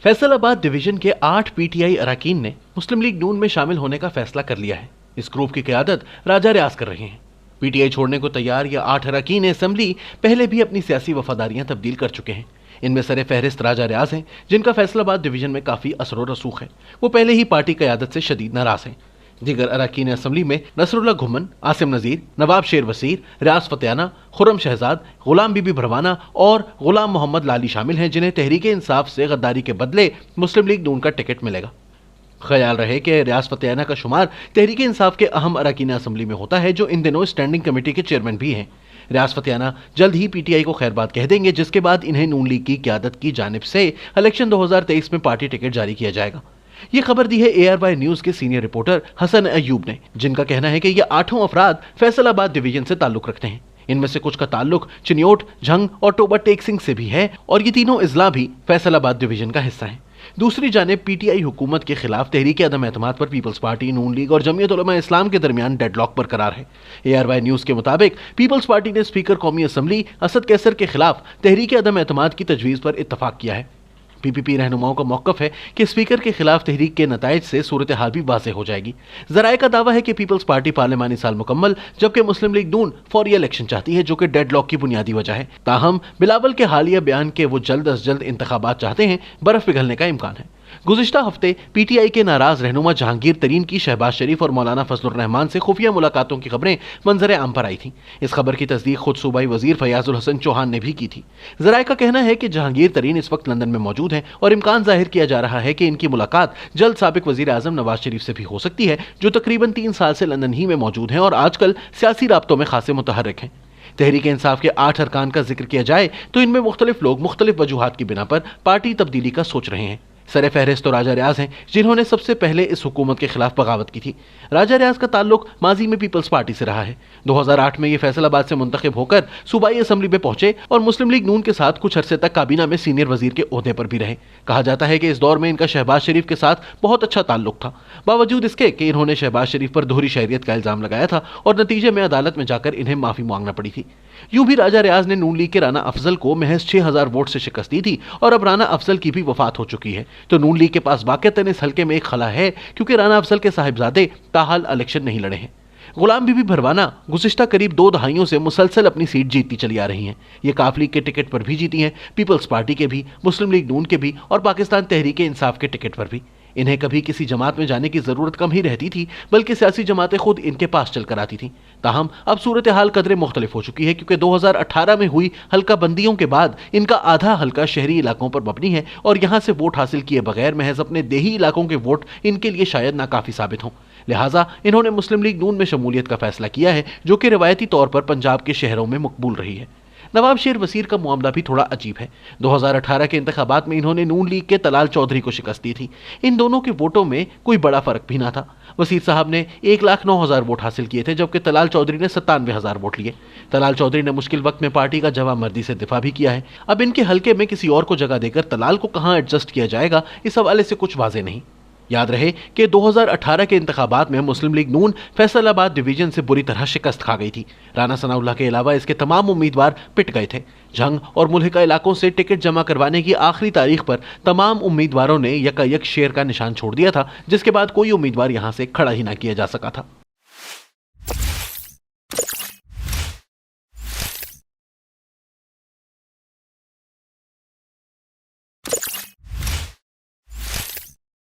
फैसल आबाद डिवीजन के 8 पीटीआई अरकान ने मुस्लिम लीग नून में शामिल होने का फैसला कर लिया है। इस ग्रुप की क़यादत राजा रियाज कर रहे हैं। पीटीआई छोड़ने को तैयार ये 8 अरकान असेंबली पहले भी अपनी सियासी वफादारियां तब्दील कर चुके हैं। इनमें सरे फहरिस्त राजा रियाज हैं, जिनका फैसलाबाद डिवीजन में काफ़ी असर व रसूख है। वो पहले ही पार्टी क़यादत से शदीद नाराज़ हैं। दीगर अरकान असेंबली में नसरुल्लाह घुमन, आसिम नज़ीर, नवाब शेर वसीर, रियाज फतेहाना, खुर्रम शहजाद, गुलाम बीबी भरवाना और गुलाम मोहम्मद लाली शामिल हैं, जिन्हें तहरीक इंसाफ से गद्दारी के बदले मुस्लिम लीग नून का टिकट मिलेगा। ख्याल रहे कि रियाज फतेहाना का शुमार तहरीक इंसाफ के अहम अरकान असेंबली में होता है, जो इन दिनों स्टैंडिंग कमेटी के चेयरमैन भी हैं। रियाज फतेहाना जल्द ही पीटीआई को खैरबाद कह देंगे, जिसके बाद इन्हें नून लीग की क़यादत की जानिब से इलेक्शन 2023 में पार्टी टिकट जारी किया जाएगा। ये खबर दी है ARY न्यूज़ के सीनियर रिपोर्टर हसन अयूब ने, जिनका कहना है कि ये 8 अफराद फैसलाबाद डिवीजन से ताल्लुक रखते हैं। इनमें से कुछ का ताल्लुक चिन्योट, झंग और टोबा टेक सिंह से भी है और ये तीनों अजला भी फैसलाबाद डिवीजन का हिस्सा हैं। दूसरी जानिब पीटीआई हुकूमत के खिलाफ तहरीक अदम एतमाद पर पीपल्स पार्टी, नून लीग और जमीयत उलमा इस्लाम के दरमियान डेडलॉक बरकरार है। ARY न्यूज़ के मुताबिक पीपल्स पार्टी ने स्पीकर कौमी असम्बली असद कैसर के खिलाफ तहरीक अदम एतमाद की तजवीज़ पर इत्तफाक किया है। PPP रहनुमाओं का मौक़िफ़ है कि स्पीकर के खिलाफ तहरीक के नताइज से सूरत हाल भी वाज़ेह हो जाएगी। ज़राए का दावा है कि पीपल्स पार्टी पार्लिमानी साल मुकम्मल, जबकि मुस्लिम लीग नून फौरी इलेक्शन चाहती है, जो कि डेडलॉक की बुनियादी वजह है। ताहम बिलावल के हालिया बयान के वो जल्द अज जल्द इंतखाबात चाहते हैं, बर्फ पिघलने का इम्कान है। गुज़िश्ता हफ्ते पीटीआई के नाराज रहनुमा जहांगीर तरीन की शहबाज शरीफ और मौलाना फजलुर रहमान से खुफिया मुलाकातों की खबरें मंजर आम पर आई थीं। इस खबर की तस्दीक खुद सूबाई वजीर फयाजुल हसन चौहान ने भी की थी। ज़राए का कहना है कि जहांगीर तरीन इस वक्त लंदन में मौजूद हैं और इम्कान जाहिर किया जा रहा है कि इनकी मुलाकात जल्द साबिक वजीर आज़म नवाज शरीफ से भी हो सकती है, जो तकरीबन 3 साल से लंदन ही में मौजूद हैं और आजकल सियासी राब्तों में खासे मुतहर्रिक हैं। तहरीक इंसाफ के 8 अरकान का जिक्र किया जाए तो इनमें मुख्तलिफ लोग मुख्तलिफ वजूहात की बिना पर पार्टी तब्दीली का सोच रहे हैं। सरे फहरिस्त तो राजा रियाज हैं, जिन्होंने सबसे पहले इस हुकूमत के खिलाफ बगावत की थी। राजा रियाज का ताल्लुक माजी में पीपल्स पार्टी से रहा है। 2008 में ये फैसलाबाद से मुंतखब होकर सूबाई असम्बली में पहुंचे और मुस्लिम लीग नून के साथ कुछ अरसे तक काबीना में सीनियर वजीर के ओहदे पर भी रहे। कहा जाता है कि इस दौर में इनका शहबाज शरीफ के साथ बहुत अच्छा ताल्लुक था, बावजूद इसके कि इन्होंने शहबाज शरीफ पर दोहरी शहरियत का इल्ज़ाम लगाया था और नतीजे में अदालत में जाकर इन्हें माफ़ी मांगना पड़ी थी। यूं भी राजा रियाज ने नून लीग के राना अफजल को महज 6000 वोट से शिकस्त दी थी और अब राना अफजल की भी वफात हो चुकी है, तो नून लीग के पास वाक़अतन इस हल्के में एक खला है, क्योंकि राना अफजल के साहिबजादे ताहाल इलेक्शन नहीं लड़े हैं। गुलाम बीबी भरवाना गुज़िश्ता करीब 2 दहाइयों से मुसलसल अपनी सीट जीतती चली आ रही हैं। ये काफ लीग के टिकट पर भी जीती हैं, पीपल्स पार्टी के भी, मुस्लिम लीग नून के भी और पाकिस्तान तहरीक इंसाफ के टिकट पर भी। इन्हें कभी किसी जमात में जाने की ज़रूरत कम ही रहती थी, बल्कि सियासी जमातें खुद इनके पास चल कर आती थीं। ताहम अब सूरत हाल कदरे मुख्तलिफ हो चुकी है, क्योंकि 2018 में हुई हल्का बंदियों के बाद इनका आधा हल्का शहरी इलाकों पर मबनी है और यहाँ से वोट हासिल किए बगैर महज अपने देही इलाकों के वोट इनके लिए शायद नाकाफ़ी साबित हों। लिहाजा इन्होंने मुस्लिम लीग नून में शमूलियत का फैसला किया है, जो कि रिवायती तौर पर पंजाब के शहरों में मकबूल रही है। नवाब शेर वसीर का मामला भी थोड़ा अजीब है। 2018 के इंतखाबात में इन्होंने नून लीग के तलाल चौधरी को शिकस्त दी थी। इन दोनों के वोटों में कोई बड़ा फर्क भी ना था। वसीर साहब ने 1,09,000 वोट हासिल किए थे, जबकि तलाल चौधरी ने 97,000 वोट लिए। तलाल चौधरी ने मुश्किल वक्त में पार्टी का जवाबमर्दी से दिफा भी किया है। अब इनके हल्के में किसी और को जगह देकर तलाल को कहां एडजस्ट किया जाएगा, इस हवाले से कुछ वाज़ेह नहीं। याद रहे कि 2018 के इंतखाबात में मुस्लिम लीग नून फैसलाबाद डिवीजन से बुरी तरह शिकस्त खा गई थी। राना सनाउल्लाह के अलावा इसके तमाम उम्मीदवार पिट गए थे। झंग और मुल्हिका इलाकों से टिकट जमा करवाने की आखिरी तारीख पर तमाम उम्मीदवारों ने यकायक शेर का निशान छोड़ दिया था, जिसके बाद कोई उम्मीदवार यहां से खड़ा ही ना किया जा सका था।